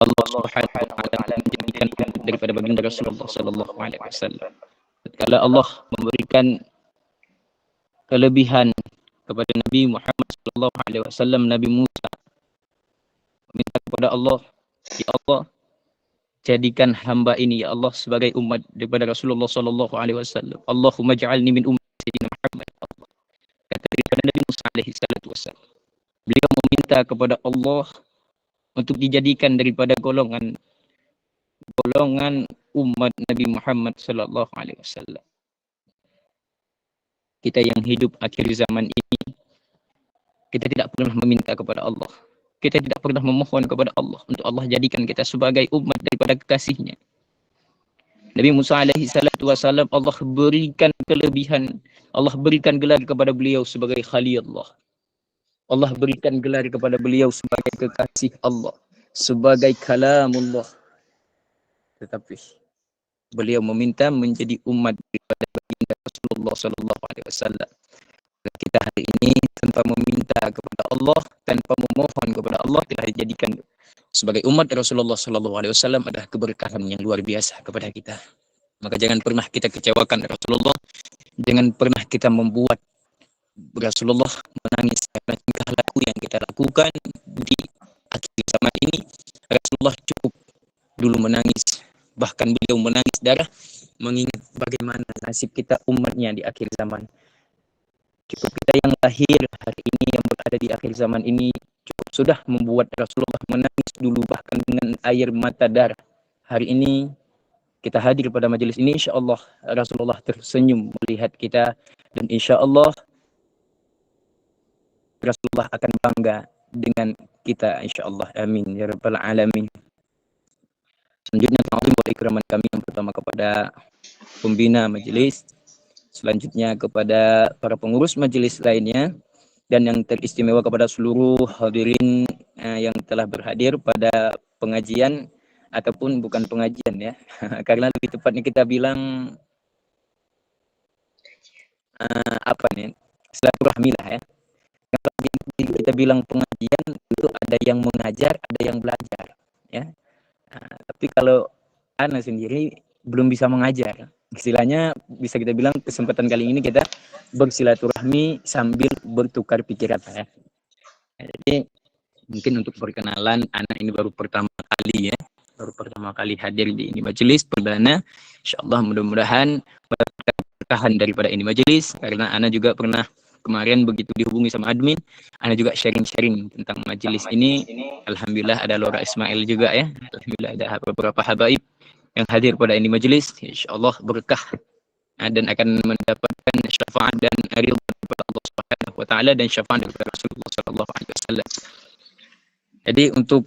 Allah Subhanahu wa taala menjadikan umat daripada baginda Rasulullah sallallahu alaihi wasallam. Tatkala Allah memberikan kelebihan kepada Nabi Muhammad sallallahu alaihi wasallam, Nabi Musa meminta kepada Allah, ya Allah, jadikan hamba ini ya Allah sebagai umat daripada Rasulullah sallallahu alaihi wasallam. Allahumma ja'alni min ummati sayyidina Muhammad. Allah kata daripada Nabi Musa alaihi salatu wasallam. Beliau meminta kepada Allah untuk dijadikan daripada golongan umat Nabi Muhammad sallallahu alaihi wasallam. Kita yang hidup akhir zaman ini, kita tidak pernah meminta kepada Allah. Kita tidak pernah memohon kepada Allah untuk Allah jadikan kita sebagai umat daripada kekasihnya. Nabi Musa alaihi salatu wasallam, Allah berikan kelebihan, Allah berikan gelar kepada beliau sebagai Khalilullah. Allah berikan gelar kepada beliau sebagai kekasih Allah, sebagai kalamullah. Tetapi beliau meminta menjadi umat daripada baginda Rasulullah sallallahu alaihi wasallam. Kita hari ini tanpa meminta kepada Allah, tanpa memohon kepada Allah, kita dijadikan sebagai umat Rasulullah sallallahu alaihi wasallam adalah keberkahan yang luar biasa kepada kita. Maka jangan pernah kita kecewakan Rasulullah, jangan pernah kita membuat Rasulullah menangis karena tingkah laku yang kita lakukan di akhir zaman ini. Rasulullah cukup dulu menangis, bahkan beliau menangis darah mengingat bagaimana nasib kita umatnya di akhir zaman. Cukup kita yang lahir hari ini, yang berada di akhir zaman ini, cukup sudah membuat Rasulullah menangis dulu bahkan dengan air mata darah. Hari ini kita hadir pada majelis ini, insyaAllah Rasulullah tersenyum melihat kita, dan insyaAllah Rasulullah akan bangga dengan kita, insyaAllah. Amin ya rabbal alamin. Selanjutnya, ta'zim wa ikraman kami yang pertama kepada pembina majelis, selanjutnya kepada para pengurus majelis lainnya, dan yang teristimewa kepada seluruh hadirin yang telah berhadir pada pengajian ataupun bukan pengajian ya, karena lebih tepatnya kita bilang apa nih, silaturahmi lah ya. Kalau kita bilang pengajian itu ada yang mengajar, ada yang belajar ya. Tapi kalau ana sendiri belum bisa mengajar, istilahnya bisa kita bilang kesempatan kali ini kita bersilaturahmi sambil bertukar pikiran ya. Jadi mungkin untuk perkenalan, anak ini baru pertama kali hadir di ini majelis perdana. Insyaallah mudah-mudahan mendapatkan berkahan daripada ini majelis, karena anak juga pernah kemarin begitu dihubungi sama admin, anak juga sharing-sharing tentang majelis ini. Alhamdulillah ada Laura Ismail juga ya. Alhamdulillah ada beberapa habaib yang hadir pada ini majelis. Insyaallah berkah dan akan mendapatkan syafaat dan ridha daripada Allah Subhanahu wa taala dan syafaat daripada Rasulullah sallallahu alaihi wasallam. Jadi untuk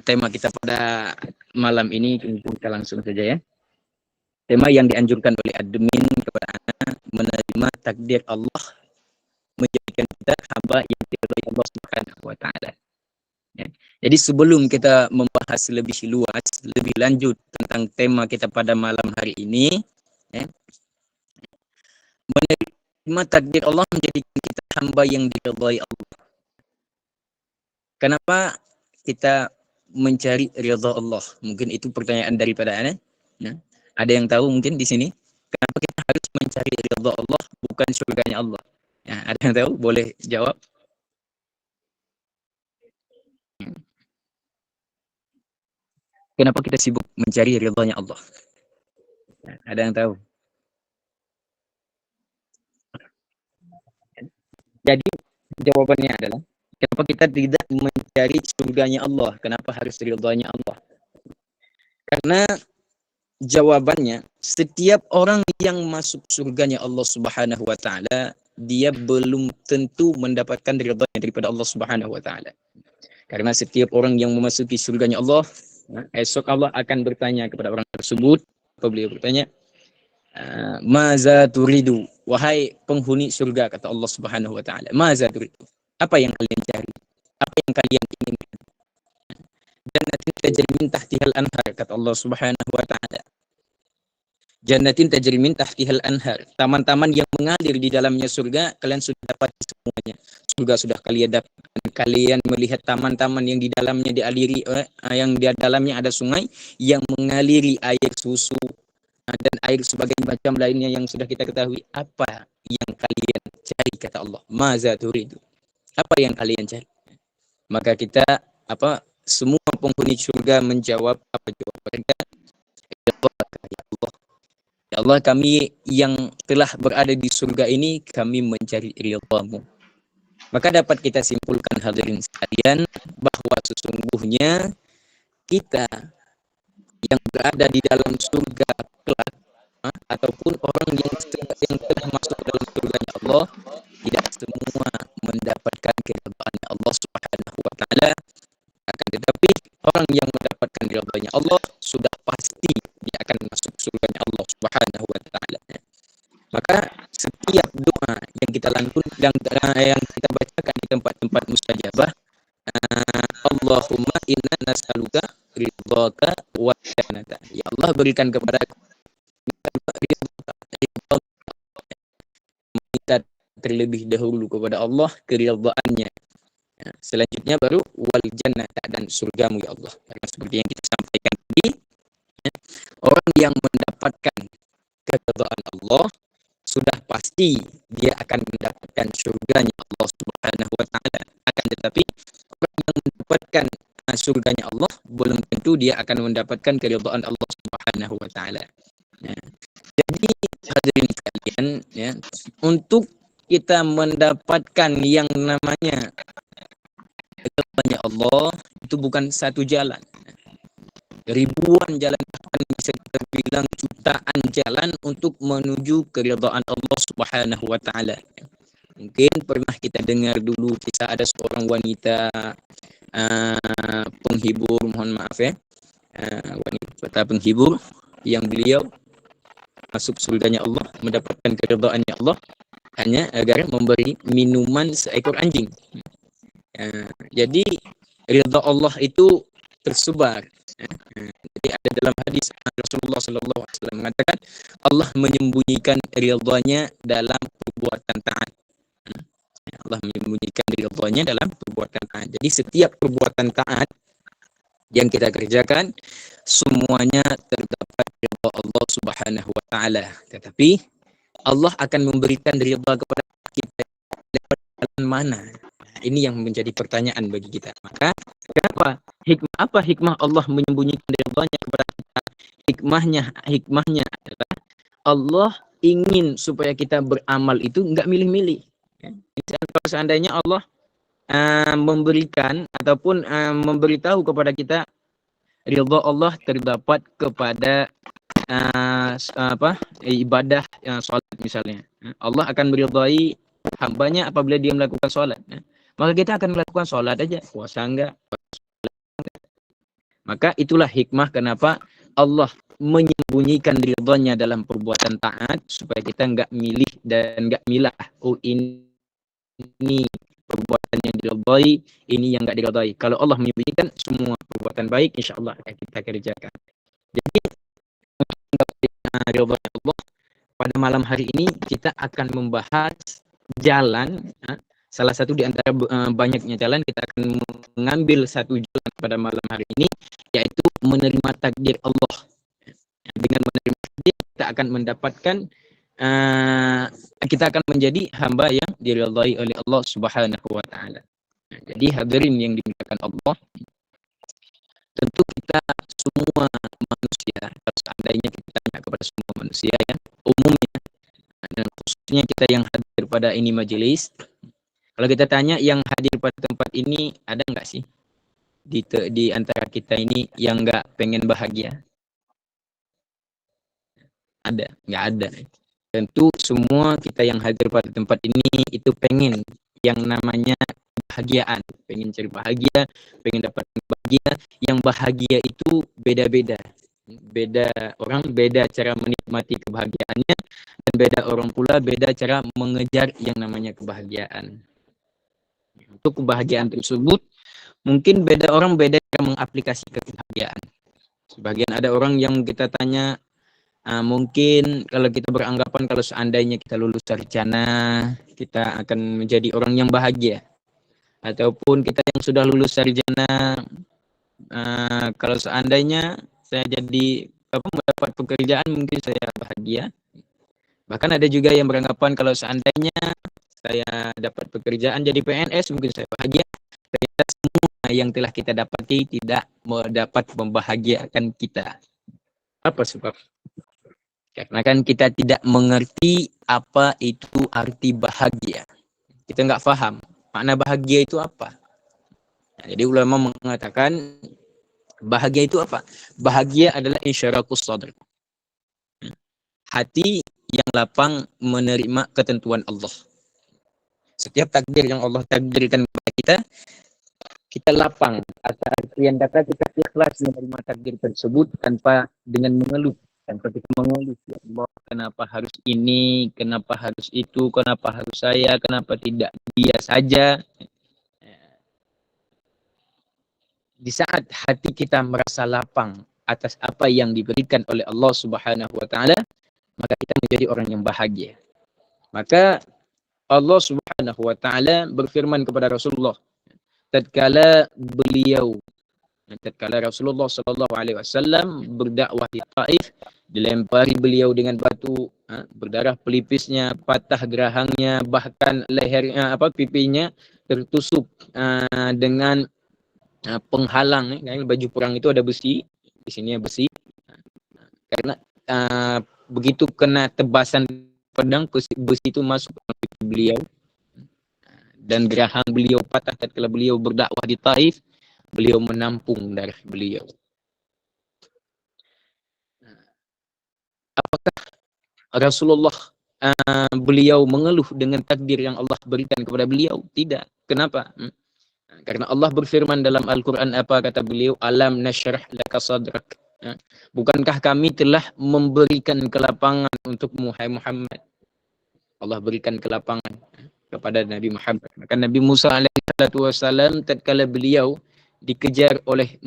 tema kita pada malam ini kita langsung saja ya. Tema yang dianjurkan oleh admin kepada anak, menerima takdir Allah menjadikan kita hamba yang diridhai Allah Subhanahu wa taala. Ya. Jadi sebelum kita membahas lebih luas, lebih lanjut tentang tema kita pada malam hari ini, ya, menerima takdir Allah menjadikan kita hamba yang diridhai Allah. Kenapa kita mencari ridha Allah? Mungkin itu pertanyaan daripada anak. Nah, ada yang tahu mungkin di sini? Kenapa kita harus mencari ridha Allah bukan surganya Allah? Ya, ada yang tahu? Boleh jawab. Kenapa kita sibuk mencari ridhanya Allah? Ya, ada yang tahu? Jadi jawabannya adalah, kenapa kita tidak mencari surganya Allah? Kenapa harus ridhanya Allah? Karena jawabannya, setiap orang yang masuk surganya Allah Subhanahu wa taala, dia belum tentu mendapatkan ridhanya daripada Allah Subhanahu wa taala. Karena setiap orang yang memasuki surganya Allah, esok Allah akan bertanya kepada orang tersebut. Apa beliau bertanya? Maza turidu, wahai penghuni surga, kata Allah Subhanahu wa taala. Maza turidu, apa yang kalian cari? Apa yang kalian inginkan? Jannatin tajri min tahtihal anhar, kata Allah Subhanahu wa taala. Jannatin tajri min tahtihal anhar. Taman-taman yang mengalir di dalamnya surga, kalian sudah dapat semuanya. Surga sudah kalian dapat. Kalian melihat taman-taman yang di dalamnya dialiri, yang di dalamnya ada sungai yang mengaliri air susu dan air sebagai macam lainnya yang sudah kita ketahui. Apa yang kalian cari, kata Allah? Maza turidu. Apa yang kalian cari? Maka kita semua penghuni surga menjawab apa jawab mereka? Ya Allah. Ya Allah, kami yang telah berada di surga ini, kami mencari ridha-Mu. Maka dapat kita simpulkan hadirin sekalian bahwa sesungguhnya kita yang berada di dalam surga kelak, ataupun orang yang telah masuk dalam surganya Allah, tidak semua mendapatkan keridhaan Allah Subhanahu wa taala. Akan tetapi orang yang mendapatkan ridhanya Allah sudah pasti dia akan masuk surganya Allah Subhanahu wa taala. Maka setiap doa yang kita yang kita bacakan di tempat-tempat mustajabah, Allahumma inna nas'aluka ridhaka wa jannata. Ya Allah, berikan kepada kita terlebih dahulu kepada Allah keridhaannya. Selanjutnya baru wal jannata, dan surgamu ya Allah. Karena seperti yang kita sampaikan tadi, orang yang mendapatkan keridhaan Allah sudah pasti dia akan mendapatkan surganya Allah Subhanahu wa taala. Akan tetapi orang yang mendapatkan surganya Allah belum tentu dia akan mendapatkan keridhaan Allah Subhanahu wa taala. Jadi hadirin sekalian, ya, untuk kita mendapatkan yang namanya keridhaannya Allah itu bukan satu jalan. Ribuan jalan, bahkan bisa kita bilang jutaan jalan untuk menuju keridhaan Allah Subhanahu wa taala. Mungkin pernah kita dengar dulu kisah ada seorang wanita penghibur, mohon maaf ya, wanita penghibur yang beliau masuk surganya Allah, mendapatkan keridhaannya Allah hanya agar memberi minuman seekor anjing. Jadi ridha Allah itu tersebar. Jadi ada dalam hadis Rasulullah Sallallahu Alaihi Wasallam mengatakan Allah menyembunyikan ridhanya dalam perbuatan taat. Allah menyembunyikan ridhanya dalam perbuatan taat. Jadi setiap perbuatan taat yang kita kerjakan semuanya terdapat ridha Allah Subhanahu wa taala. Tetapi Allah akan memberikan ridha kepada kita dari mana? Ini yang menjadi pertanyaan bagi kita. Maka kenapa? Apa hikmah Allah menyembunyikan ridhanya kepada kita? Hikmahnya adalah Allah ingin supaya kita beramal itu enggak milih-milih. Kalau seandainya Allah memberikan ataupun memberitahu kepada kita ridha Allah terdapat kepada ibadah salat misalnya. Allah akan meridhai hambanya apabila dia melakukan salat. Maka kita akan melakukan sholat aja, puasa enggak. Maka itulah hikmah kenapa Allah menyembunyikan ridhanya dalam perbuatan taat, supaya kita enggak milih dan enggak milah. Oh, ini perbuatan yang diridhai, ini yang enggak diridhai. Kalau Allah menyembunyikan semua perbuatan baik, insya Allah akan kita kerjakan. Jadi ridha Allah, pada malam hari ini kita akan membahas jalan. Salah satu di antara banyaknya jalan, kita akan mengambil satu jalan pada malam hari ini, yaitu menerima takdir Allah. Dengan menerima takdir, kita akan mendapatkan, kita akan menjadi hamba yang diridhai oleh Allah Subhanahu wa taala. Jadi hadirin yang dimuliakan Allah, tentu kita semua manusia, kalau seandainya kita tanya kepada semua manusia ya, umumnya, dan khususnya kita yang hadir pada ini majelis, kalau kita tanya yang hadir pada tempat ini, ada nggak sih di antara kita ini yang nggak pengen bahagia? Ada? Nggak ada. Tentu semua kita yang hadir pada tempat ini itu pengen yang namanya kebahagiaan, pengen cari bahagia, pengen dapat bahagia. Yang bahagia itu beda-beda. Beda orang, beda cara menikmati kebahagiaannya, dan beda orang pula beda cara mengejar yang namanya kebahagiaan. Untuk kebahagiaan tersebut mungkin beda orang beda cara mengaplikasikan kebahagiaan. Sebagian ada orang yang kita tanya Mungkin kalau kita beranggapan kalau seandainya kita lulus sarjana, kita akan menjadi orang yang bahagia. Ataupun kita yang sudah lulus sarjana, kalau seandainya saya jadi mendapat pekerjaan, mungkin saya bahagia. Bahkan ada juga yang beranggapan kalau seandainya saya dapat pekerjaan jadi PNS, mungkin saya bahagia. Ternyata semua yang telah kita dapati tidak dapat membahagiakan kita. Apa sebab? Karena kan kita tidak mengerti apa itu arti bahagia. Kita nggak paham makna bahagia itu apa. Nah, jadi ulama mengatakan bahagia itu apa? Bahagia adalah insyarakus sadr. Hati yang lapang menerima ketentuan Allah. Setiap takdir yang Allah takdirkan kepada kita, kita lapang. Atau artian kata kita ikhlas menerima takdir tersebut tanpa dengan mengeluh. Tanpa kita mengeluh, ya Allah, kenapa harus ini, kenapa harus itu, kenapa harus saya, kenapa tidak dia saja. Di saat hati kita merasa lapang atas apa yang diberikan oleh Allah Subhanahu wa taala, maka kita menjadi orang yang bahagia. Maka Allah Subhanahu wa taala berfirman kepada Rasulullah tatkala Rasulullah sallallahu alaihi wasallam berdakwah di Taif, dilempari beliau dengan batu, berdarah pelipisnya, patah gerahangnya, bahkan lehernya pipinya tertusuk dengan penghalang. Baju perang itu ada besi, di sini besi. Karena begitu kena tebasan pedang, besi itu masuk ke beliau dan gerahang beliau patah tatkala beliau berdakwah di Taif. Beliau menampung darah beliau. Apakah Rasulullah beliau mengeluh dengan takdir yang Allah berikan kepada beliau? Tidak. Kenapa? Karena Allah berfirman dalam Al-Quran, apa kata beliau? Alam nashrah laka sadrak. Bukankah kami telah memberikan kelapangan untukmu, hai Muhammad? Allah berikan kelapangan kepada Nabi Muhammad. Maka Nabi Musa alaihissalam tatkala beliau dikejar oleh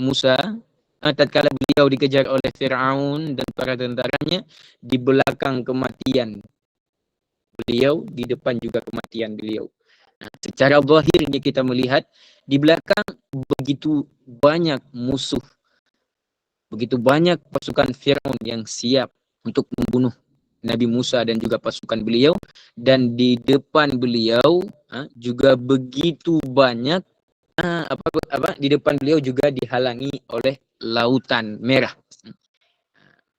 tatkala beliau dikejar oleh Fir'aun dan para tentaranya, di belakang kematian beliau, di depan juga kematian beliau. Secara zahirnya kita melihat di belakang begitu banyak musuh, begitu banyak pasukan Fir'aun yang siap untuk membunuh Nabi Musa dan juga pasukan beliau, dan di depan beliau juga begitu banyak di depan beliau juga dihalangi oleh lautan merah.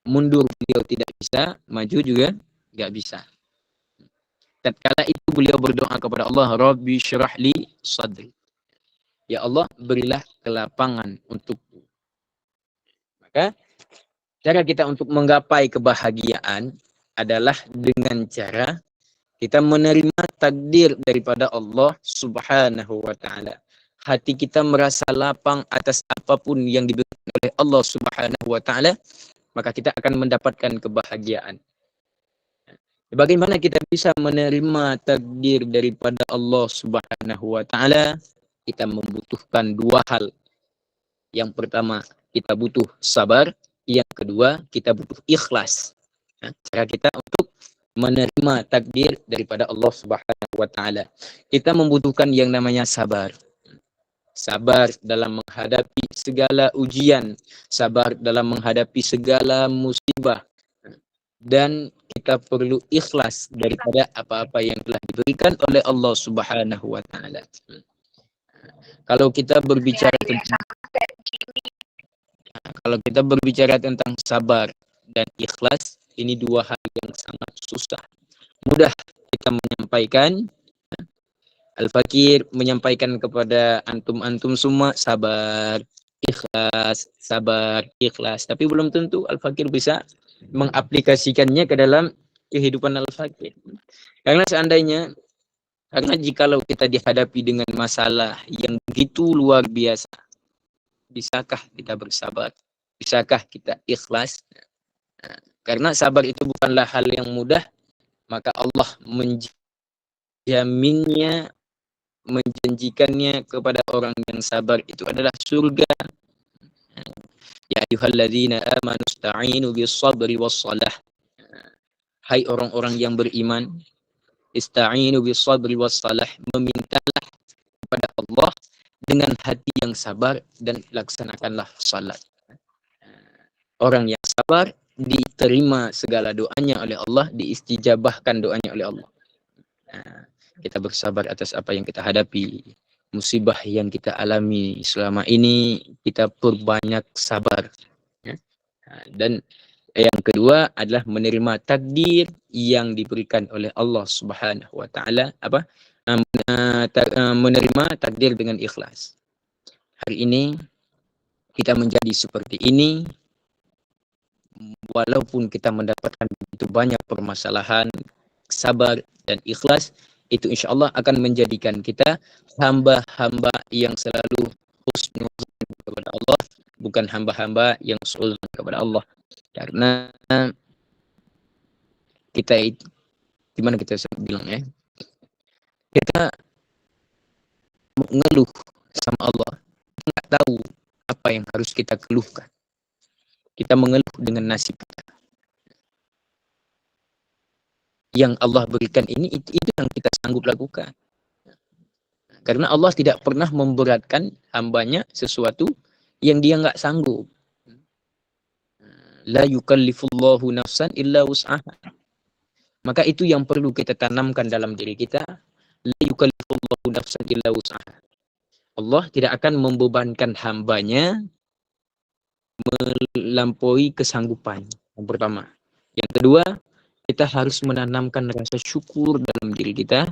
Mundur beliau tidak bisa, maju juga nggak bisa. Tatkala itu beliau berdoa kepada Allah, Rabbi syrah li sadri. Ya Allah, berilah kelapangan untukku. Maka cara kita untuk menggapai kebahagiaan adalah dengan cara kita menerima takdir daripada Allah Subhanahu wa taala. Hati kita merasa lapang atas apapun yang diberikan oleh Allah Subhanahu wa taala, maka kita akan mendapatkan kebahagiaan. Bagaimana kita bisa menerima takdir daripada Allah Subhanahu wa taala? Kita membutuhkan dua hal. Yang pertama, kita butuh sabar. Yang kedua, kita butuh ikhlas. Cara kita untuk menerima takdir daripada Allah Subhanahu wa taala. Kita membutuhkan yang namanya sabar. Sabar dalam menghadapi segala ujian, sabar dalam menghadapi segala musibah, dan kita perlu ikhlas daripada apa-apa yang telah diberikan oleh Allah Subhanahu wa taala. Kalau kita berbicara tentang sabar dan ikhlas, ini dua hal yang sangat susah. Mudah kita menyampaikan, Al-Fakir menyampaikan kepada antum-antum semua sabar, ikhlas. Tapi belum tentu Al-Fakir bisa mengaplikasikannya ke dalam kehidupan Al-Fakir. Karena jikalau kita dihadapi dengan masalah yang begitu luar biasa, bisakah kita bersabar? Bisakah kita ikhlas? Karena sabar itu bukanlah hal yang mudah, maka Allah menjanjikannya kepada orang yang sabar itu adalah surga. Ya ayyuhalladzina amanu ista'inu bis sabri was salah hai orang-orang yang beriman, ista'inu bis sabri was salah, memintalah kepada Allah dengan hati yang sabar dan laksanakanlah salat. Orang yang sabar diterima segala doanya oleh Allah, diistijabahkan doanya oleh Allah. Kita bersabar atas apa yang kita hadapi, musibah yang kita alami selama ini, kita perbanyak sabar. Dan yang kedua adalah menerima takdir yang diberikan oleh Allah Subhanahu wa taala, menerima takdir dengan ikhlas. Hari ini kita menjadi seperti ini, walaupun kita mendapatkan begitu banyak permasalahan, sabar dan ikhlas, itu insya Allah akan menjadikan kita hamba-hamba yang selalu husnuzan kepada Allah, bukan hamba-hamba yang suudzon kepada Allah. Karena kita itu, gimana kita bilang ya, kita mengeluh sama Allah, nggak tahu apa yang harus kita keluhkan. Kita mengeluh dengan nasib kita. Yang Allah berikan ini, itu yang kita sanggup lakukan. Karena Allah tidak pernah memberatkan hambanya sesuatu yang dia nggak sanggup. La yukallifullahu nafsan illa wus'aha. Maka itu yang perlu kita tanamkan dalam diri kita. La yukallifullahu nafsan illa wus'aha. Allah tidak akan membebankan hambanya melampaui kesanggupan. Yang pertama. Yang kedua, kita harus menanamkan rasa syukur dalam diri kita.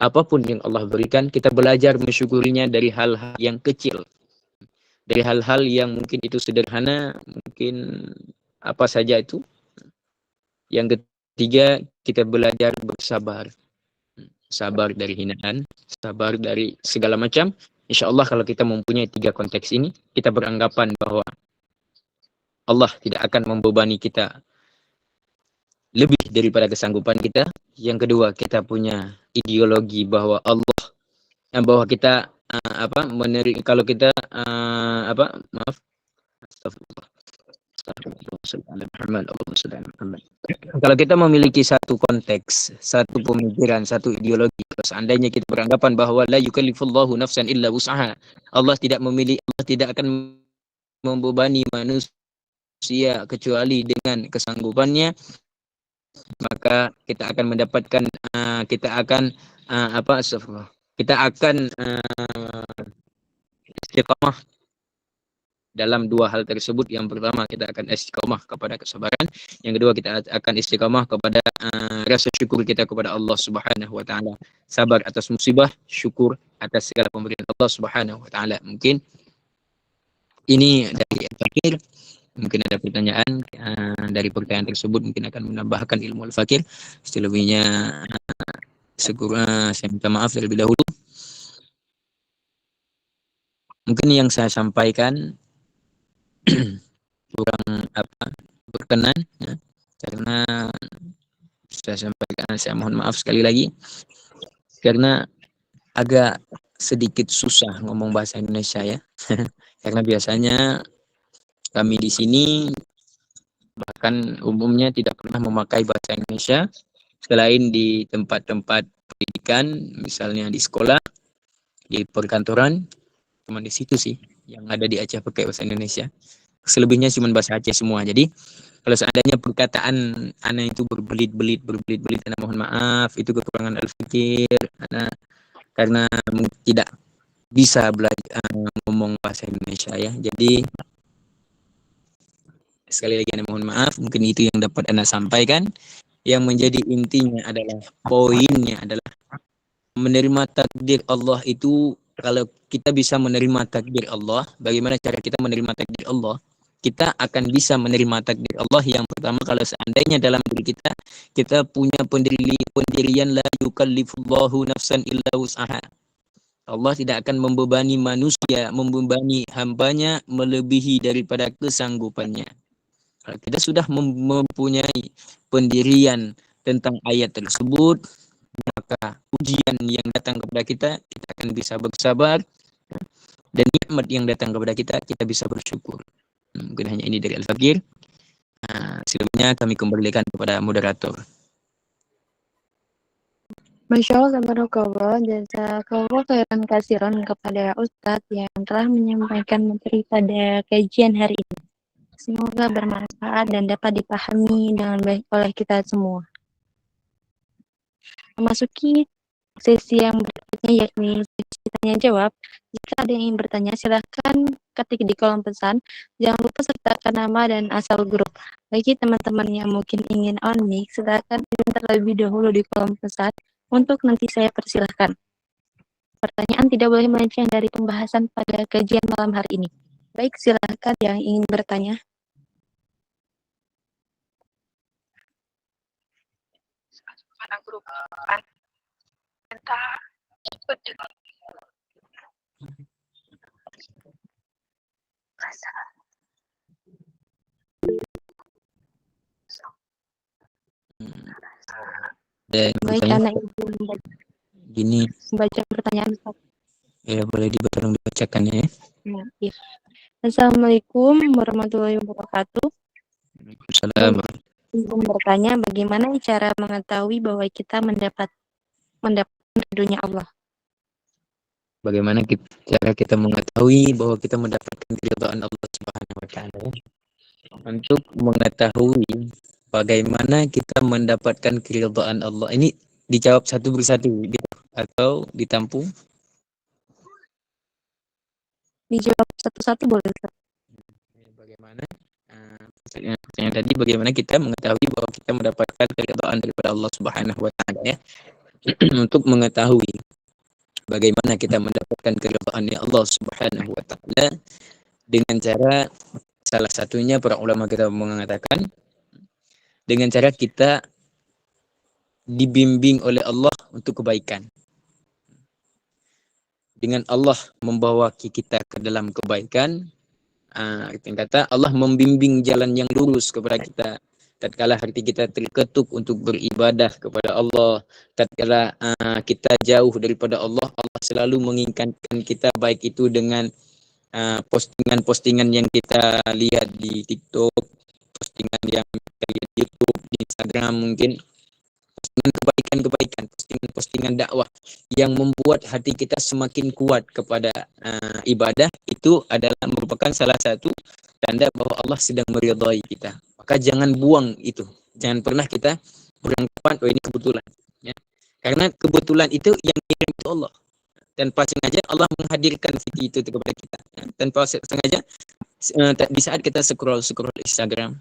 Apapun yang Allah berikan, kita belajar mensyukurinya dari hal-hal yang kecil. Dari hal-hal yang mungkin itu sederhana, mungkin apa saja itu. Yang ketiga, kita belajar bersabar. Sabar dari hinaan, sabar dari segala macam. Insya Allah kalau kita mempunyai 3 konteks ini, kita beranggapan bahwa Allah tidak akan membebani kita lebih daripada kesanggupan kita. Yang kedua, kita punya ideologi bahwa Allah, bahwa kita kalau kita kalau kita memiliki satu konteks, satu pemikiran, satu ideologi, seandainya kita beranggapan bahwa la yukallifullahu nafsan illa wus'aha, Allah tidak akan membebani manusia kecuali dengan kesanggupannya, maka kita akan mendapatkan kita akan istiqamah dalam 2 hal tersebut. Yang pertama, kita akan istiqamah kepada kesabaran. Yang kedua, kita akan istiqamah kepada rasa syukur kita kepada Allah Subhanahu wa taala. Sabar atas musibah, syukur atas segala pemberian Allah Subhanahu wa taala. Mungkin ini dari Al-Fakir. Mungkin ada pertanyaan dari pertanyaan tersebut, mungkin akan menambahkan ilmu Al-Fakir. Selebihnya saya minta maaf terlebih dahulu. Mungkin yang saya sampaikan kurang berkenan ya, karena saya mohon maaf sekali lagi karena agak sedikit susah ngomong bahasa Indonesia ya. Karena biasanya kami di sini bahkan umumnya tidak pernah memakai bahasa Indonesia selain di tempat-tempat pendidikan, misalnya di sekolah, di perkantoran, cuma di situ sih yang ada di Aceh pakai bahasa Indonesia. Selebihnya cuma bahasa Aceh semua. Jadi kalau seandainya perkataan ana itu berbelit-belit, ana mohon maaf, itu kekurangan Al-Fakir, ana karena tidak bisa belajar ngomong bahasa Indonesia ya. Jadi sekali lagi ana mohon maaf, mungkin itu yang dapat ana sampaikan. Yang menjadi intinya adalah, poinnya adalah menerima takdir Allah itu. Kalau kita bisa menerima takdir Allah, bagaimana cara kita menerima takdir Allah? Kita akan bisa menerima takdir Allah yang pertama kalau seandainya dalam diri kita punya pendirian la yukallifullahu nafsan illa wus'aha. Allah tidak akan membebani manusia, membebani hambanya melebihi daripada kesanggupannya. Kalau kita sudah mempunyai pendirian tentang ayat tersebut, maka ujian yang datang kepada kita akan bisa bersabar, dan nikmat yang datang kepada kita bisa bersyukur. Mungkin hanya ini dari Al-Fakir. Sebelumnya kami kembalikan kepada moderator. Masya Allah, tabarakallah, jazakallah khairan kasiron kepada Ustadz yang telah menyampaikan materi pada kajian hari ini. Semoga bermanfaat dan dapat dipahami dengan baik oleh kita semua. Memasuki sesi yang berikutnya, yakni sesi tanya jawab. Jika ada yang ingin bertanya, silahkan ketik di kolom pesan. Jangan lupa sertakan nama dan asal grup. Bagi teman-teman yang mungkin ingin on mic, silahkan terlebih dahulu di kolom pesan untuk nanti saya persilahkan. Pertanyaan tidak boleh melenceng dari pembahasan pada kajian malam hari ini. Baik, silahkan yang ingin bertanya. Dan Baik, anak ibu gini, membaca pertanyaan. ya boleh dibacakan ya. Iya. Assalamualaikum warahmatullahi wabarakatuh. Salam. Ingin bertanya, bagaimana cara mengetahui bahwa kita mendapat ridhonya Allah? Bagaimana cara kita mengetahui bahwa kita mendapatkan keridhaan Allah Subhanahu wa taala? Untuk mengetahui bagaimana kita mendapatkan keridhaan Allah, ini dijawab satu persatu atau ditampung? Dijawab satu-satu boleh, Ustaz? Bagaimana yang tadi, bagaimana kita mengetahui bahwa kita mendapatkan keridhaan daripada Allah Subhanahu wa taala ya. Untuk mengetahui bagaimana kita mendapatkan keridhaan Allah Subhanahu wa taala, dengan cara, salah satunya para ulama kita mengatakan, dengan cara kita dibimbing oleh Allah untuk kebaikan. Dengan Allah membawa kita ke dalam kebaikan, kata Allah membimbing jalan yang lurus kepada kita. Tatkala hati kita terketuk untuk beribadah kepada Allah, tatkala kita jauh daripada Allah, Allah selalu mengingatkan kita, baik itu dengan postingan-postingan yang kita lihat di TikTok, postingan yang kita lihat di YouTube, di Instagram mungkin, kebaikan-kebaikan, postingan-postingan dakwah yang membuat hati kita semakin kuat kepada ibadah, itu adalah merupakan salah satu tanda bahwa Allah sedang meridhai kita. Maka jangan buang itu. Jangan pernah kita beranggapan, oh ini kebetulan. Ya. Karena kebetulan itu yang kirim itu Allah. Tanpa sengaja Allah menghadirkan video itu kepada kita. Ya. Tanpa sengaja, di saat kita scroll Instagram,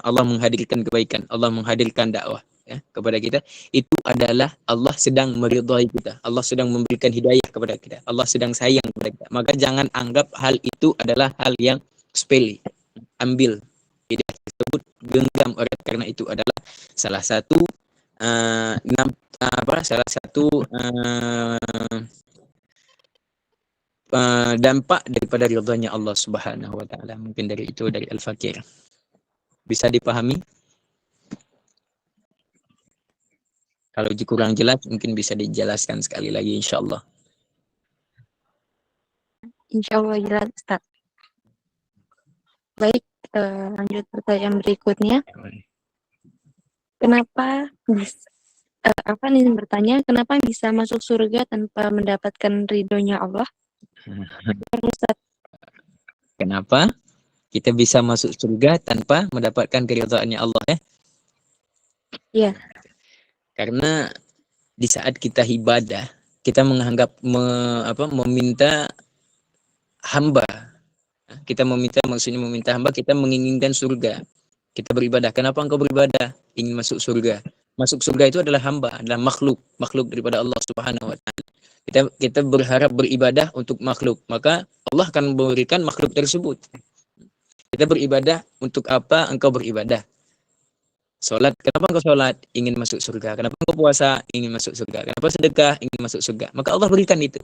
Allah menghadirkan kebaikan, Allah menghadirkan dakwah ya kepada kita, itu adalah Allah sedang meridhai kita, Allah sedang memberikan hidayah kepada kita, Allah sedang sayang kepada kita. Maka jangan anggap hal itu adalah hal yang sepele. Ambil hidayah tersebut, genggam erat, karena itu adalah salah satu dampak daripada ridhonya Allah Subhanahu wa taala. Mungkin dari itu, dari Al-Fakir. Bisa dipahami? Kalau kurang jelas mungkin bisa dijelaskan sekali lagi, insyaallah. Insyaallah jelas, Ustaz. Baik, lanjut pertanyaan berikutnya. Kenapa kenapa bisa masuk surga tanpa mendapatkan ridhonya Allah? Ustaz. Kenapa kita bisa masuk surga tanpa mendapatkan keridhaannya Allah ya? Iya. Karena di saat kita ibadah, kita menganggap meminta hamba. Kita maksudnya meminta hamba, kita menginginkan surga. Kita beribadah. Kenapa engkau beribadah? Ingin masuk surga. Masuk surga itu adalah hamba, adalah makhluk daripada Allah Subhanahu wa taala. Kita berharap beribadah untuk makhluk, maka Allah akan memberikan makhluk tersebut. Kita beribadah untuk apa? Engkau beribadah. Sholat, kenapa engkau sholat? Ingin masuk surga. Kenapa engkau puasa? Ingin masuk surga. Kenapa sedekah? Ingin masuk surga. Maka Allah berikan itu.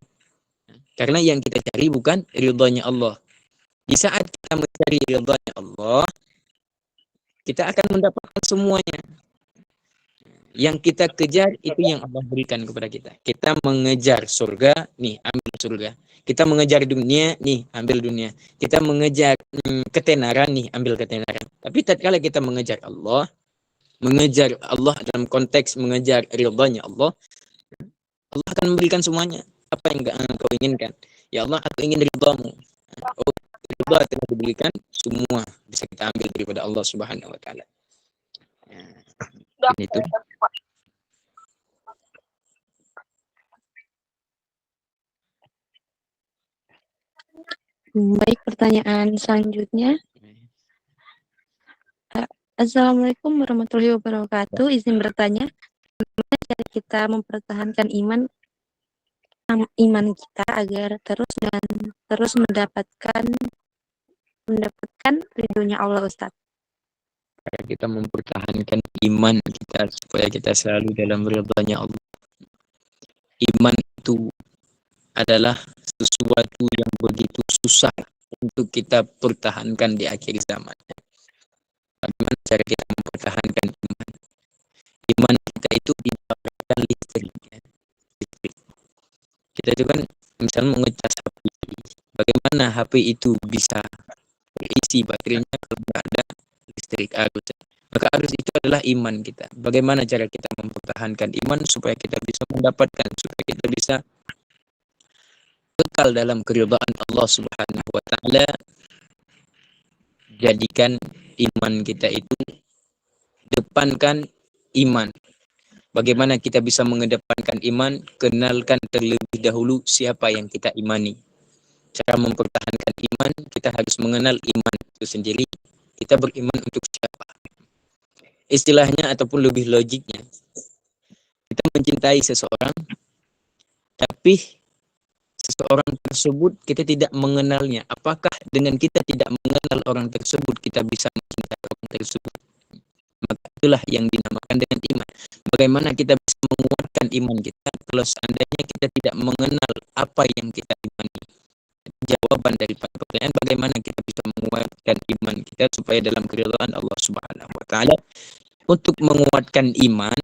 Karena yang kita cari bukan ridhonya Allah. Di saat kita mencari ridhonya Allah, kita akan mendapatkan semuanya. Yang kita kejar itu yang Allah berikan kepada kita. Kita mengejar surga, nih ambil surga. Kita mengejar dunia, nih ambil dunia. Kita mengejar ketenaran, nih ambil ketenaran. Tapi tatkala kita mengejar Allah dalam konteks mengejar ridhonya Allah, Allah akan memberikan semuanya. Apa yang kau inginkan? Ya Allah, aku ingin ridhamu. Oh, ridha telah diberikan, semua bisa kita ambil daripada Allah Subhanahu wa taala. Itu. Baik, pertanyaan selanjutnya. Assalamualaikum warahmatullahi wabarakatuh. Izin bertanya, bagaimana cara kita mempertahankan iman kita agar terus dan terus mendapatkan ridhonya Allah, Ustaz? Supaya kita mempertahankan iman kita, supaya kita selalu dalam ridhanya Allah. Iman itu adalah sesuatu yang begitu susah untuk kita pertahankan di akhir zaman. Bagaimana cara kita mempertahankan iman? Iman kita itu ibaratkan listrik. Kita itu kan misalnya mengecas HP. Bagaimana HP itu bisa berisi baterainya kalau tidak ada listrik arus? Maka arus itu adalah iman kita. Bagaimana cara kita mempertahankan iman supaya kita bisa mendapatkan, supaya kita bisa kekal dalam keridhaan Allah Subhanahu wa taala. Jadikan iman kita itu, depankan iman. Bagaimana kita bisa mengedepankan iman? Kenalkan terlebih dahulu siapa yang kita imani. Cara mempertahankan iman, kita harus mengenal iman itu sendiri. Kita beriman untuk siapa? Istilahnya ataupun lebih logiknya, kita mencintai seseorang, tapi seseorang tersebut kita tidak mengenalnya. Apakah dengan kita tidak mengenal orang tersebut kita bisa mencintai orang tersebut? Maka itulah yang dinamakan dengan iman. Bagaimana kita bisa menguatkan iman kita kalau seandainya kita tidak mengenal apa yang kita imani? Jawaban daripada pertanyaan bagaimana kita bisa menguatkan iman kita supaya dalam keridhaan Allah Subhanahu wa taala. Untuk menguatkan iman,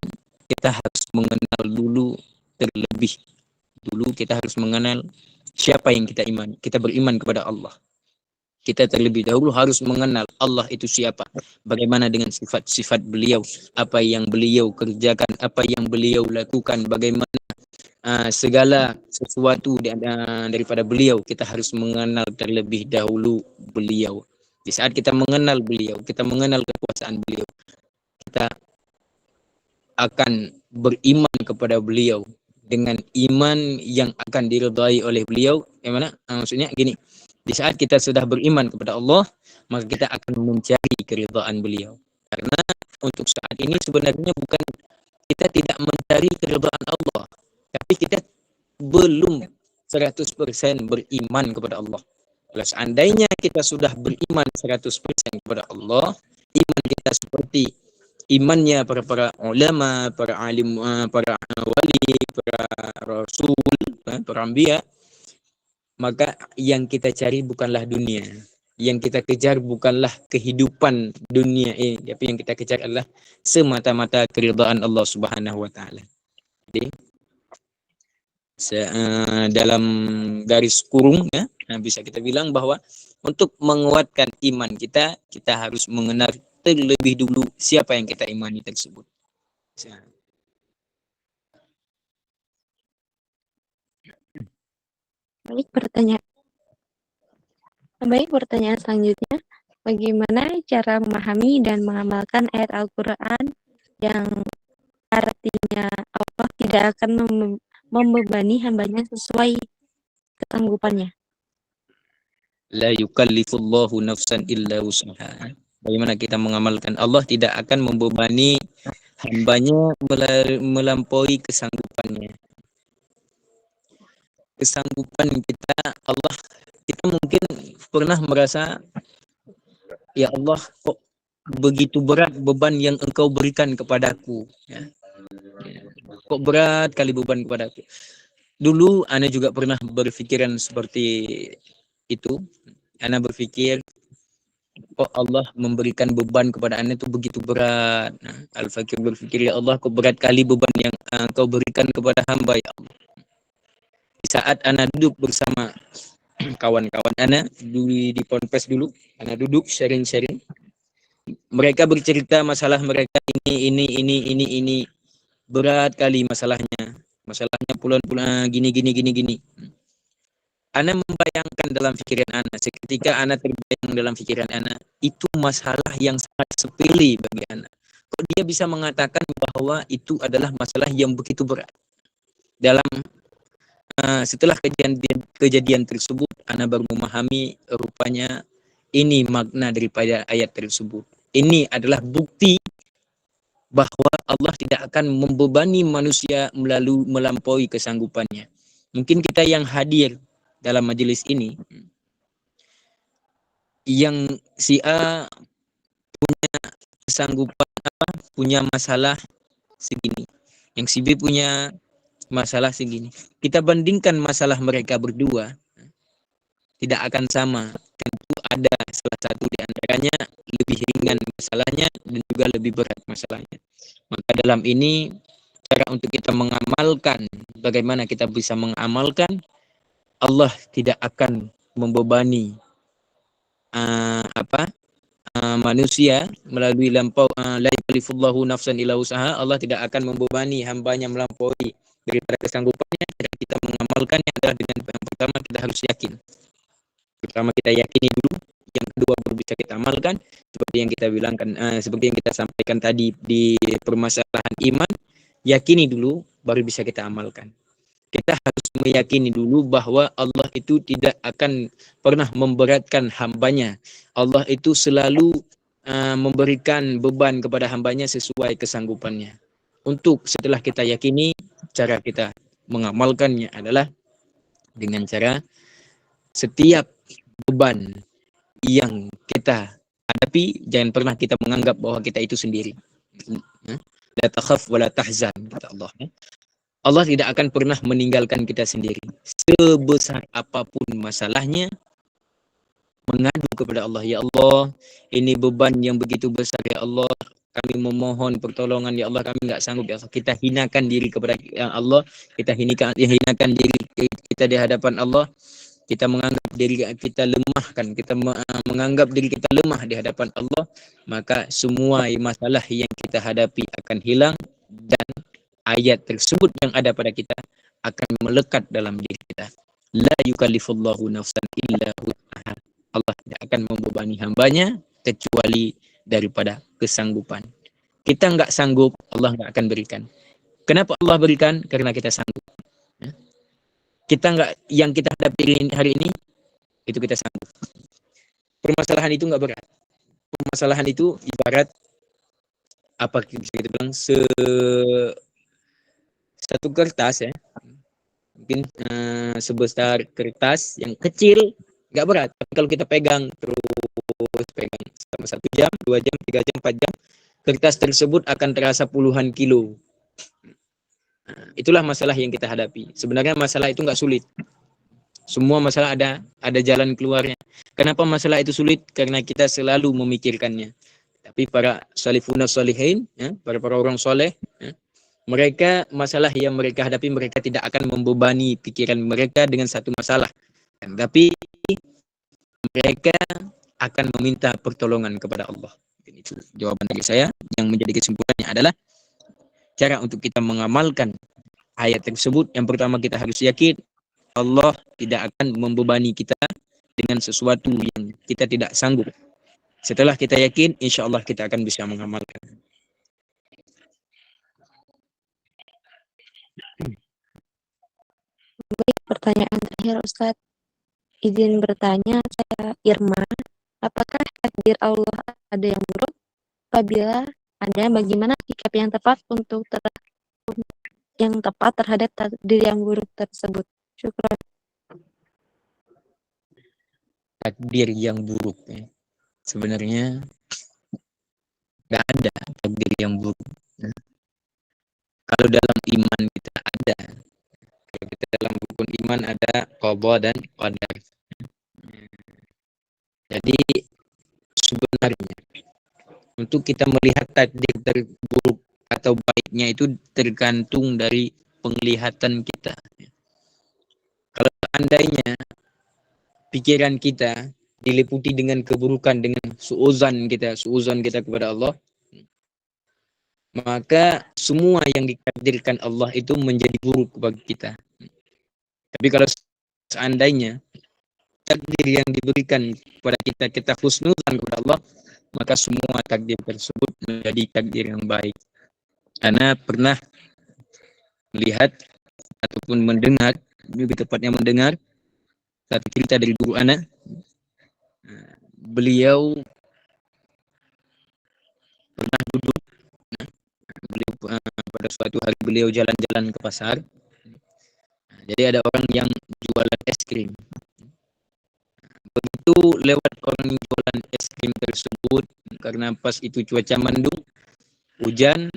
kita harus mengenal dulu terlebih dulu, kita harus mengenal siapa yang kita imani. Kita beriman kepada Allah. Kita terlebih dahulu harus mengenal Allah itu siapa. Bagaimana dengan sifat-sifat beliau. Apa yang beliau kerjakan. Apa yang beliau lakukan. Bagaimana segala sesuatu daripada beliau. Kita harus mengenal terlebih dahulu beliau. Di saat kita mengenal beliau. Kita mengenal kekuasaan beliau. Kita akan beriman kepada beliau. Dengan iman yang akan diridhai oleh beliau. Yang mana? Maksudnya gini. Di saat kita sudah beriman kepada Allah, maka kita akan mencari keridhaan beliau. Karena untuk saat ini sebenarnya bukan kita tidak mencari keridhaan Allah, tapi kita belum 100% beriman kepada Allah. Kalau seandainya kita sudah beriman 100% kepada Allah, iman kita seperti imannya para ulama, para alim, para wali, para rasul, para anbiya, maka yang kita cari bukanlah dunia. Yang kita kejar bukanlah kehidupan dunia ini. Tapi yang kita kejar adalah semata-mata keridhaan Allah Subhanahu wa taala. Jadi dalam garis kurung ya, bisa kita bilang bahwa untuk menguatkan iman kita, kita harus mengenal terlebih dulu siapa yang kita imani tersebut. Baik, pertanyaan selanjutnya. Bagaimana cara memahami dan mengamalkan ayat Al-Quran yang artinya Allah tidak akan membebani hambanya sesuai kesanggupannya? La yukallifullahu nafsan illa wus'aha. Bagaimana kita mengamalkan? Allah tidak akan membebani hambanya melampaui kesanggupannya. Kesanggupan kita, Allah, kita mungkin pernah merasa, ya Allah, kok begitu berat beban yang engkau berikan kepadaku. Ya. Kok berat kali beban kepadaku. Dulu Ana juga pernah berpikiran seperti itu. Ana berpikir, kok Allah memberikan beban kepada Ana itu begitu berat. Nah, Al-Fakir berpikir, ya Allah, kok berat kali beban yang engkau berikan kepada hamba, ya Allah. Di saat Ana duduk bersama kawan-kawan Ana di Ponpes dulu, Ana duduk sharing-sharing. Mereka bercerita masalah mereka ini berat kali masalahnya. Masalahnya puluhan gini. Ana membayangkan dalam pikiran ana, seketika ana terbayang dalam pikiran ana, itu masalah yang sangat sepele bagi ana. Kok dia bisa mengatakan bahwa itu adalah masalah yang begitu berat? Dalam setelah kejadian tersebut, ana baru memahami rupanya ini makna daripada ayat tersebut. Ini adalah bukti bahwa Allah tidak akan membebani manusia melampaui kesanggupannya. Mungkin kita yang hadir dalam majelis ini, yang si A punya kesanggupan punya masalah segini, yang si B punya masalah segini. Kita bandingkan masalah mereka berdua, tidak akan sama. Tentu ada salah satu di antaranya lebih ringan masalahnya dan juga lebih berat masalahnya. Maka dalam ini cara untuk kita mengamalkan, bagaimana kita bisa mengamalkan, Allah tidak akan membebani manusia melalui lampau, la yukallifullahu nafsan illa usaha. Allah tidak akan membebani hambanya melampaui daripada kesanggupannya. Cara kita mengamalkannya adalah dengan yang pertama kita harus yakin. Pertama kita yakini dulu, yang kedua baru bisa kita amalkan. Seperti yang kita bilangkan, seperti yang kita sampaikan tadi di permasalahan iman, yakini dulu baru bisa kita amalkan. Kita harus meyakini dulu bahwa Allah itu tidak akan pernah memberatkan hambanya. Allah itu selalu memberikan beban kepada hambanya sesuai kesanggupannya. Untuk setelah kita yakini, cara kita mengamalkannya adalah dengan cara setiap beban yang kita hadapi, jangan pernah kita menganggap bahwa kita itu sendiri. La takhaf wa la tahzan, kata Allah. Allah tidak akan pernah meninggalkan kita sendiri. Sebesar apapun masalahnya, mengadu kepada Allah. Ya Allah, ini beban yang begitu besar, ya Allah. Kami memohon pertolongan, ya Allah. Kami nggak sanggup, ya Allah. Kita hinakan diri kepada Allah. Kita hinakan diri kita di hadapan Allah. Kita menganggap diri kita lemah, kan? Kita menganggap diri kita lemah di hadapan Allah. Maka semua masalah yang kita hadapi akan hilang, dan ayat tersebut yang ada pada kita akan melekat dalam diri kita. La yukallifullahu nafsan illa wus'aha. Allah tidak akan membebani hambanya kecuali daripada kesanggupan. Kita nggak sanggup, Allah nggak akan berikan. Kenapa Allah berikan? Karena kita sanggup. Kita nggak, yang kita hadapi hari ini itu kita sanggup. Permasalahan itu nggak berat. Permasalahan itu ibarat apa bisa kita bilang, satu kertas, ya, mungkin sebesar kertas yang kecil, nggak berat. Tapi kalau kita pegang selama 1 jam, 2 jam, 3 jam, 4 jam, kertas tersebut akan terasa puluhan kilo. Itulah masalah yang kita hadapi. Sebenarnya masalah itu nggak sulit. Semua masalah ada jalan keluarnya. Kenapa masalah itu sulit? Karena kita selalu memikirkannya. Tapi para salafun salihin, ya, para orang soleh, ya, mereka, masalah yang mereka hadapi, mereka tidak akan membebani pikiran mereka dengan satu masalah. Tapi mereka akan meminta pertolongan kepada Allah. Itu jawaban dari saya. Yang menjadi kesimpulannya adalah cara untuk kita mengamalkan ayat tersebut. Yang pertama kita harus yakin Allah tidak akan membebani kita dengan sesuatu yang kita tidak sanggup. Setelah kita yakin, insya Allah kita akan bisa mengamalkan. Baik, pertanyaan terakhir Ustadz. Izin bertanya, saya Irma. Apakah takdir Allah ada yang buruk? Apabila ada, bagaimana sikap yang tepat untuk terhadap takdir yang buruk tersebut? Syukran. Takdir yang buruk, ya. Sebenarnya nggak ada takdir yang buruk. Kalau dalam iman kita ada. Kalau kita dalam rukun iman ada qada dan qadar. Jadi sebenarnya untuk kita melihat takdir terburuk atau baiknya itu tergantung dari penglihatan kita. Kalau seandainya pikiran kita diliputi dengan keburukan, dengan suuzan kita kepada Allah, maka semua yang ditakdirkan Allah itu menjadi buruk bagi kita. Tapi kalau seandainya takdir yang diberikan kepada kita, kita husnudzan kepada Allah, maka semua takdir tersebut menjadi takdir yang baik. Karena pernah melihat ataupun mendengar, lebih tepatnya mendengar satu cerita dari guru anak. Beliau pernah duduk, beliau pada suatu hari beliau jalan-jalan ke pasar. Jadi ada orang yang jualan es krim. Begitu lewat orang yang jualan es krim tersebut, karena pas itu cuaca mendung, hujan,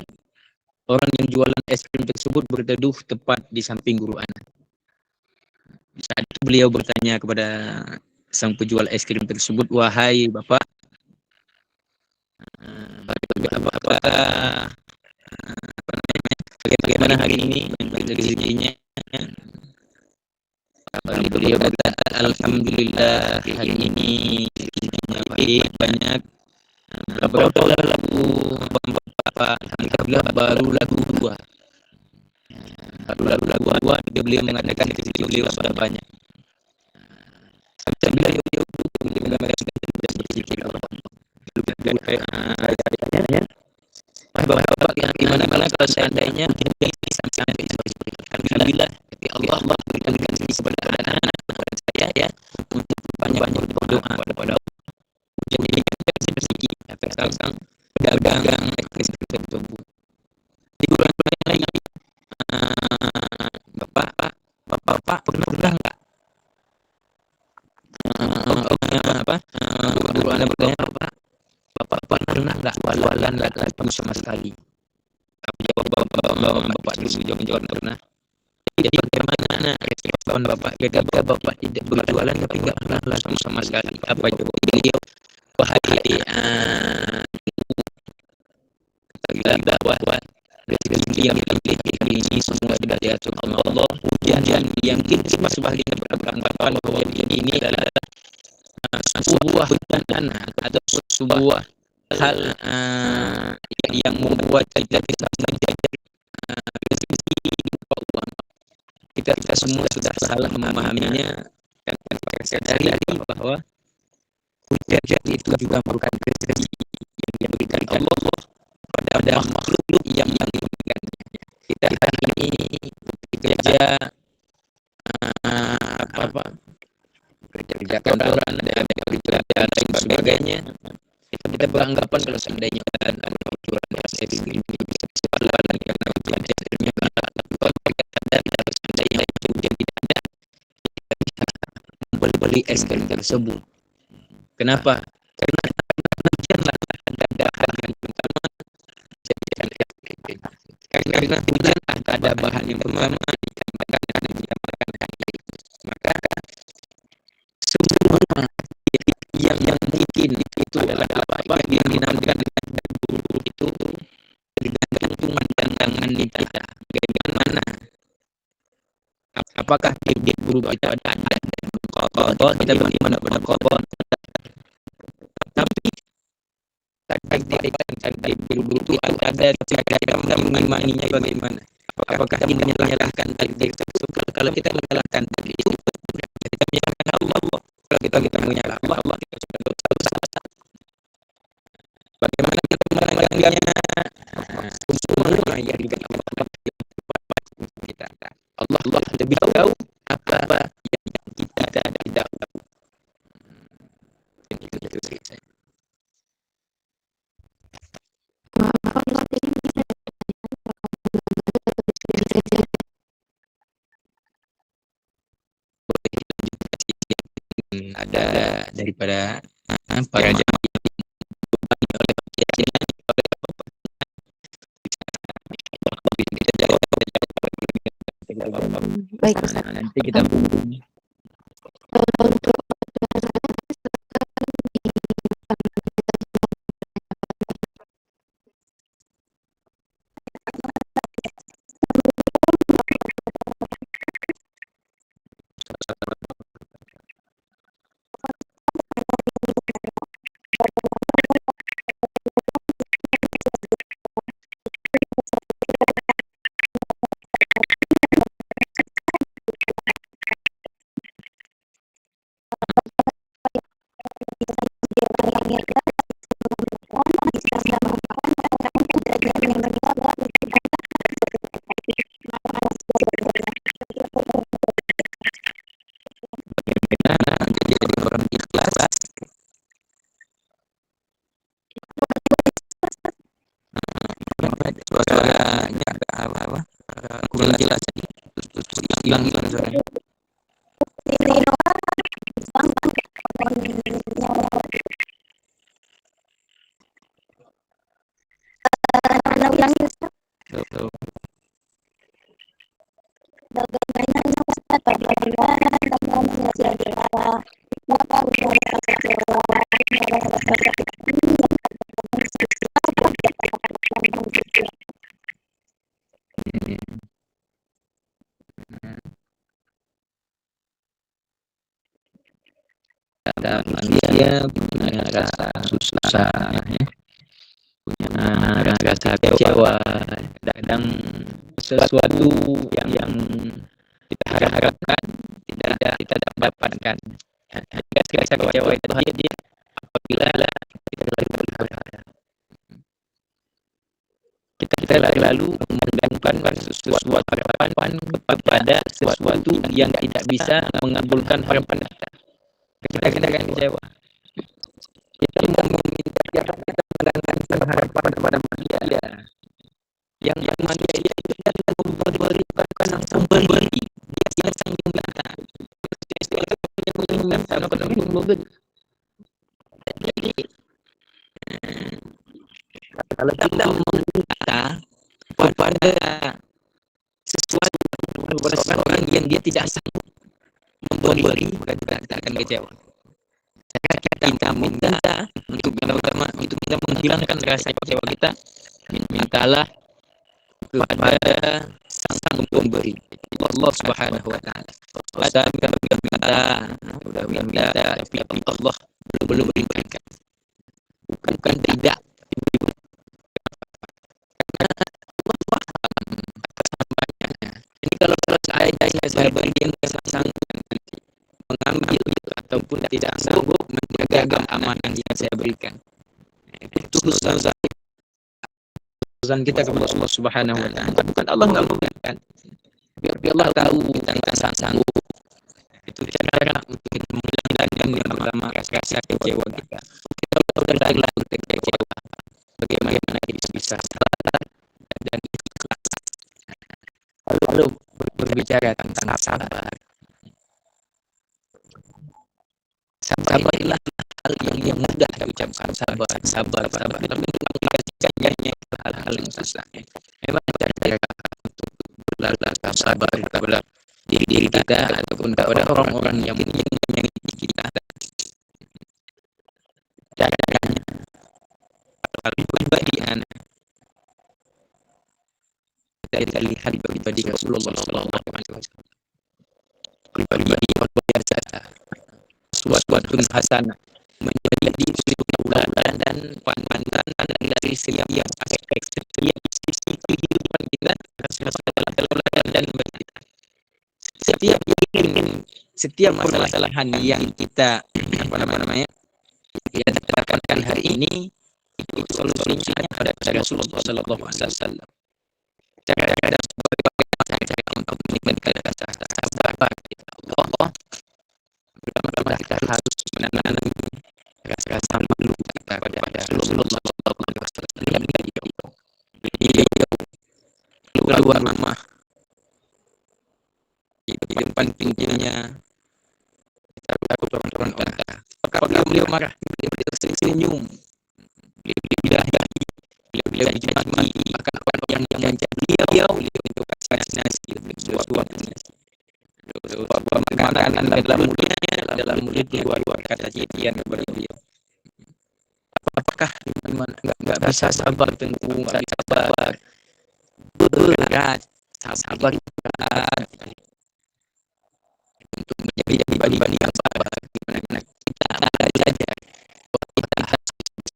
orang yang jualan es krim tersebut berteduh tepat di samping guru anak. Saat itu beliau bertanya kepada sang penjual es krim tersebut, "Wahai Bapak, apakah bagaimana hari ini rezekinya?" Beliau berkata, "Alhamdulillah, hari ini rezekinya baik, banyak." Berapa lagu Bapak? Alhamdulillah baru lagu dua. Baru lagu dua, beliau mengatakan rezeki beliau sudah banyak. Sambil beliau sudah berpikir, tanya, Bapak gimana kalau seandainya sampai alhamdulillah, Allah berikan rezeki kepada anak-anak saya ya, untuk banyak berdoa kepada Allah. Jadi rezeki sang dagang tersebut. Di bulan lain lagi, Bapak pernah nggak? Guru anak bertanya, Bapak pernah nggak jualan laku sama sekali? Jawab Bapak dulu, jawab pernah. Jadi bagaimana respon Bapak ketika Bapak tidak berjualan tapi nggak pernah laku sama sekali? Apa jawab beliau? Wahai kata bahwa rezeki yang kita ini semua sudah diatur Allah. Hujan yang kita sebagian beranggapan bahwa ini adalah sebuah bencana atau sebuah hal yang membuat kita bisa menjadi rezeki uang. Kita semua sudah salah memahaminya dan kita sadari bahwa hujan itu juga merupakan rezeki yang diberikan Allah pada makhluk yang diberikannya. Kita ini bekerja kerja kantoran, ada kerja dan lain sebagainya. Kita beranggapan kalau seandainya ada peraturan PSS ini bisa disebarkan karena tujuan PSS-nya kalau seandainya itu jadi ada, kita bisa membeli es krim tersebut. Kenapa? Karena hujanlah ada bahan yang pertama jadikan es krim. Karena hujan ada bahan yang pertama ditambahkan air. Maka semua yang mungkin itu adalah apa yang dinamakan dengan buruk itu tergantung pandangan kita. Bagaimana? Apakah dia buruk itu ada kalau kita bagaimana pada kotor? Tapi takdir buruk itu ada cara mengimaninya bagaimana? Apakah kita menyalahkan takdir tersebut? Kalau kita menyalahkan takdir itu, kita menyalahkan Allah. Kalau kita menyalahkan Allah, kita sudah dosa. Bagaimana kita menanggapinya? Semua yang diberikan Allah kita. Allah lebih tahu apa yang kita tidak tahu. Itu ceritanya. Ada daripada para jamaah oleh Baik, Ustaz. nanti kita Untuk suaranya agak apa kurang jelas tadi. Hilang suaranya. Tuh. Manusia punya rasa susah, ya. Punya rasa kecewa, kadang sesuatu yang kita harapkan tidak kita dapatkan. Rasa kecewa itu hadir apabila kita berharap. Kita lalu menggantungkan sesuatu harapan kepada sesuatu yang tidak bisa mengabulkan harapan kita. Kita akan kecewa. Kita meminta kita menggantungkan harapan kepada manusia. Yang manusia itu tidak memberikan langsung memberi. Dia sang meminta. Jadi kalau kita meminta kepada sesuatu kepada orang yang dia tidak sanggup memberi, kita akan kecewa. Kita minta untuk menghilangkan rasa kecewa kita, mintalah kepada sang pemberi, Allah Subhanahu wa taala. Kita sudah minta tapi Allah belum memberikan. Bukan tidak. Ini kalau saya beri dia sanggup mengambil ataupun tidak sanggup menjaga amanah yang saya berikan. Itu urusan kita kepada Allah Subhanahu wa taala. Bukan Allah enggak memberikan. Biar Allah tahu kita sanggup. Itu cara untuk menghilangkan yang pertama rasa kecewa kita. Kita sudah lalu kecewa. Bagaimana kita bisa sabar dan ikhlas. Lalu berbicara tentang sabar. Sabarlah hal yang mudah diucapkan, sabar. Tapi mengajarkannya hal-hal yang susah. Memang cara untuk berlaku sabar kepada diri kita ataupun kepada orang-orang yang menyakiti kita. Caranya paling pribadi anak. Kita lihat pribadi Rasulullah SAW. Pribadi yang biasa. Suatu hasanah menjadi tauladan dan pandangan dari setiap aspek setiap sisi kehidupan kita, tauladan dan setiap masalah-masalahan yang kita kita dapatkan hari ini itu solusinya ada pada Rasulullah Sallallahu Alaihi Wasallam. Cara untuk meningkatkan rasa sabar kita Allah. Pertama kita harus menanam rasa malu kita kepada Rasulullah Sallallahu Alaihi Wasallam. Beliau keluar rumah itu yang pentingnya kita takut orang apakah beliau marah, beliau senyum, beliau dimaki, maka yang beliau itu kasih nasi, beliau makanan dalam mulutnya keluar kata titian kepada beliau. Apakah enggak bisa sabar tengku, sabar berat, sabar berat untuk menjadi pribadi yang sabar. Kita belajar kita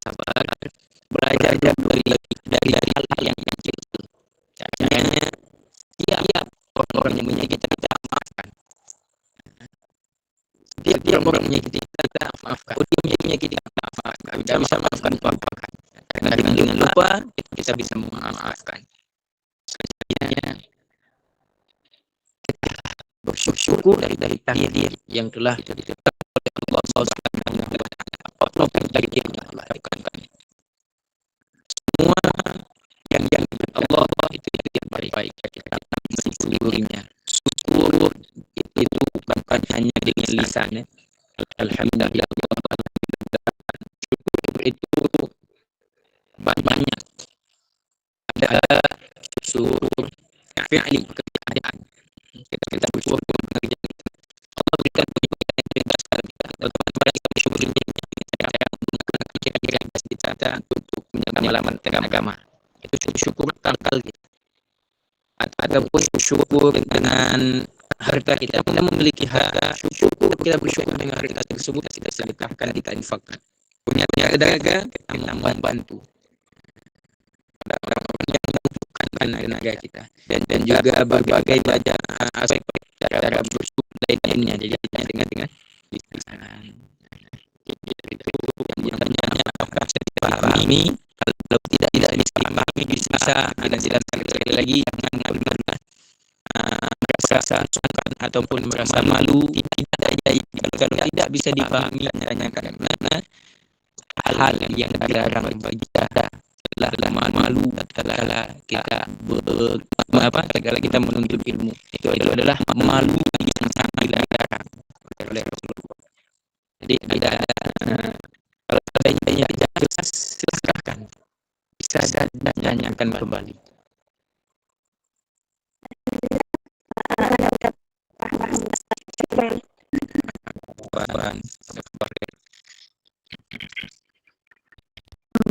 sabar, belajar dari hal-hal yang kecil. Caranya setiap orang yang menyakiti kita maafkan. Setiap orang menyakiti kita maafkan. Dia menyakiti kita maafkan. Kita bisa maafkan. Karena dengan lupa kita bisa memaafkan. Sebenarnya bersyukur dari takdir yang telah ditetapkan oleh Allah Subhanahu wa taala. Apapun takdir yang Allah lakukan. Semua yang kita mensyukurinya. Syukur itu bukan hanya dengan lisan, ya. Alhamdulillah. Syukur itu banyak. Ada syukur fi'li, pekerjaan. Kita bersyukur bekerja. Allah berikan kita syukur kita untuk menyelamatkan agama. Itu syukur tangkal kita. Ataupun syukur dengan harta kita memiliki harta, syukur kita bersyukur dengan harta tersebut kita sedekahkan, kita infakkan. Punya tenaga kita membantu. Ada orang-orang yang membutuhkan tenaga kita dan juga berbagai banyak aspek cara bersyukur lainnya. Jadi dengan lisan. Yang banyak apa bisa dipahami, kalau tidak dipahami bisa dijelaskan sekali lagi, jangan merasa sungkan ataupun merasa malu. Kalau tidak bisa dipahami, tanyakan karena hal yang dilarang bagi kita adalah malu tatkala kita tatkala kita menuntut ilmu. Itu adalah malu yang sangat dilarang oleh Rasulullah. Jadi tidak kalau adanya jelas silakan, bisa tanyakan kembali.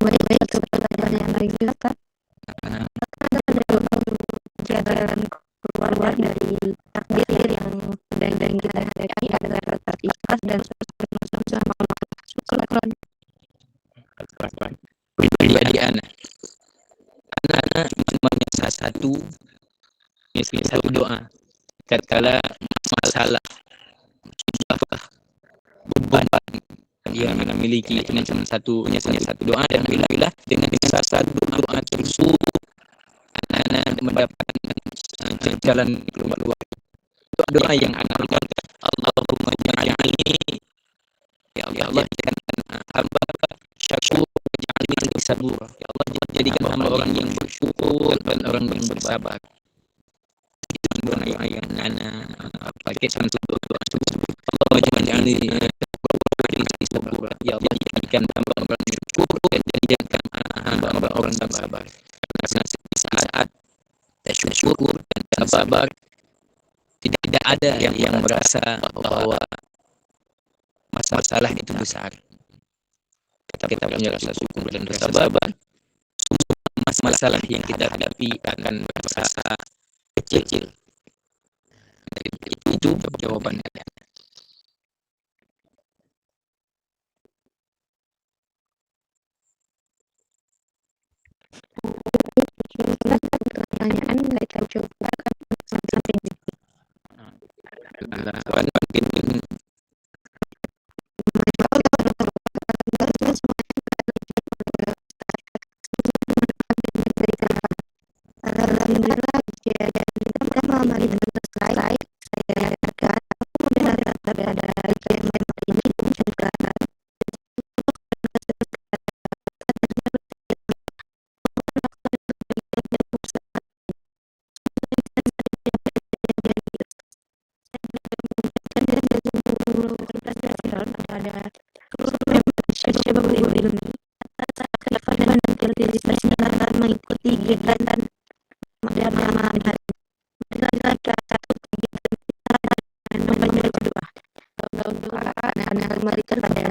Baik, pertanyaan lagi Ustaz. Jalan keluar dari takdir yang sedang kita hadapi adalah tetap ikhlas dan sama syukur. Pribadi anak salah satu doa tatkala masalah beban yang memiliki hanya satu doa, dan bila dengan satu doa tersebut anak mendapatkan jalan keluar. Itu doa yang anak lakukan. Allahumma ja'alni, ya Allah jadikan hamba syakur, ja'alni sabur. Ya Allah jadikan hamba orang yang bersyukur dan orang yang bersabar. Itu doa yang anak pakai satu doa tersebut. Allahumma ja'alni sabur. Ya Allah jadikan hamba orang yang bersyukur dan jadikan hamba orang yang bersabar. Karena saat syukur dan sabar tidak ada yang merasa bahwa masalah itu besar. Kita punya rasa syukur dan rasa sabar, masalah yang kita hadapi akan merasa kecil. Itu jawabannya. Pertanyaan kita coba sampai di alhamdulillah kita melamari dengan slide saya akan kemudian ada ini juga mengikuti kegiatan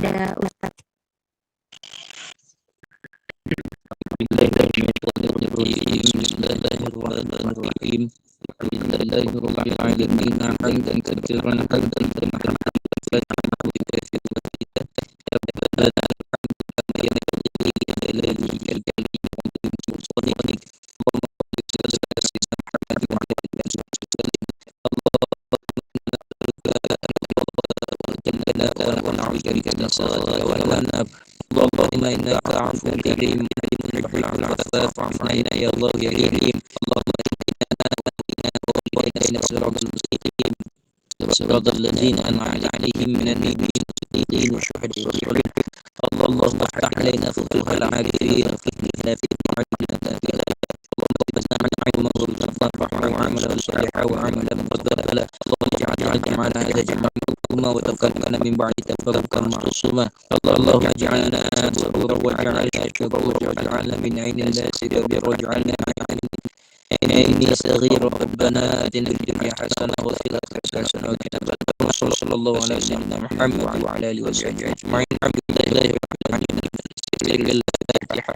pada Ustaz. Bismillahirrahmanirrahim. Alhamdulillahirrahmanirrahim. Hamdan katsiran hamdan tayyiban اللهم إنك عفو كريم تحب العفو فاعف عنا يا الله يا كريم. اللهم إنا وإلينا الصراط المستقيم صراط الذين أنعمت عليهم من النبيين والصديقين والشهداء والصالحين. اللهم افتح علينا فتوح العارفين وفتحنا في معرفتنا اللهم اجعلنا علم الغفار صالحا وعملا متقبلا اللهم اجعل جمعنا هذا جمعا مرحوما وتفرقنا من بعد تفرقا معصوما اللهم اجعلنا صبورا واجعلنا شكورا واجعلنا من عين الناس كبير واجعلنا من عيني صغير ربنا اتنا في الدنيا حسنه وفي الاخره حسنه وقنا عذاب النار صلى الله على سيدنا محمد وعلى اله وصحبه اجمعين الحمد لله رب العالمين الفاتحه.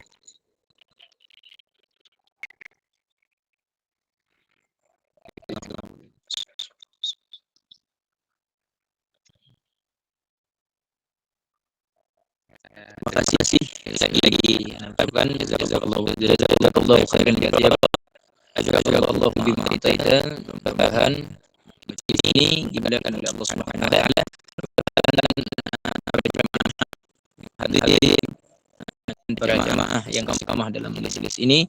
Terima kasih sekali lagi ucapkan jazakallahu khairan katsiran jazakallahu bima ataita tambahan di sini dimuliakan oleh Allah Subhanahu wa taala. Hadirin para jamaah yang istiqamah dalam majelis ini,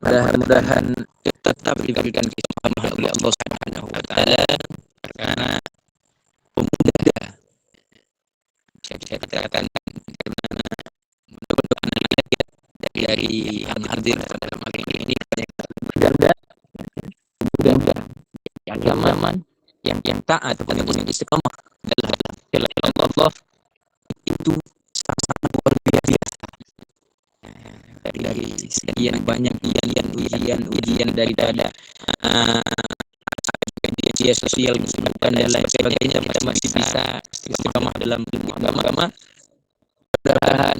mudah-mudahan tetap diberikan istiqamah oleh Allah Subhanahu wa taala karena pemuda saya katakan dari yang hadir pada malam ini mudah-mudahan yang aman, yang taat dan yang istiqamah dalam Allah itu sangat luar biasa. Dari sekian banyak ujian dari dada media sosial dan lain sebagainya, kita masih bisa istiqamah dalam agama. Mudah-mudahan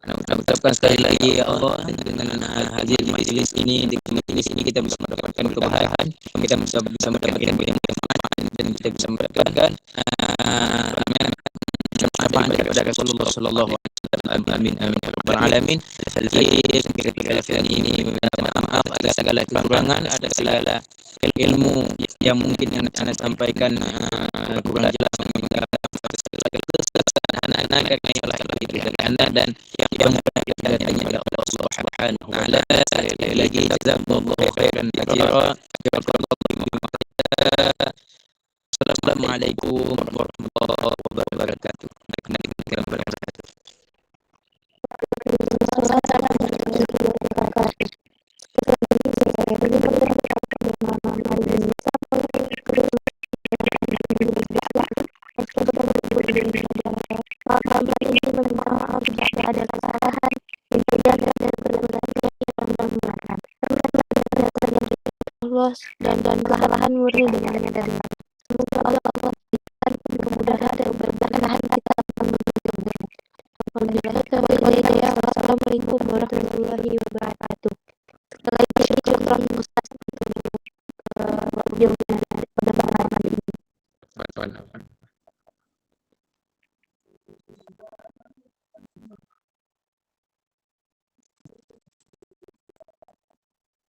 ucapkan sekali lagi ya Allah, dengan hadir di majelis ini, kita bisa mendapatkan kebahagiaan, kita bisa mendapatkan keberkahan, dan kita bisa mendapatkan syafaat daripada Rasulullah sallallahu alaihi wasallam. Amin amin ya rabbal alamin. Sekiranya ini minta maaf atas segala kekurangan, ada segala ilmu yang mungkin yang saya sampaikan kurang jelas, anak-anak karena ialah itu dari anda dan yang datangnya oleh Allah Subhanahu wa taala. Sekali lagi jazakallahu khairan katsiran. Assalamualaikum warahmatullahi wabarakatuh. Ada kesalahan, dijaga dan berbagai yang menggunakan Allah dan kesalahan murni dengannya dan semoga Allah berikan kemudahan dan keberkahan kita menuju kebaikan. Wassalamualaikum warahmatullahi wabarakatuh.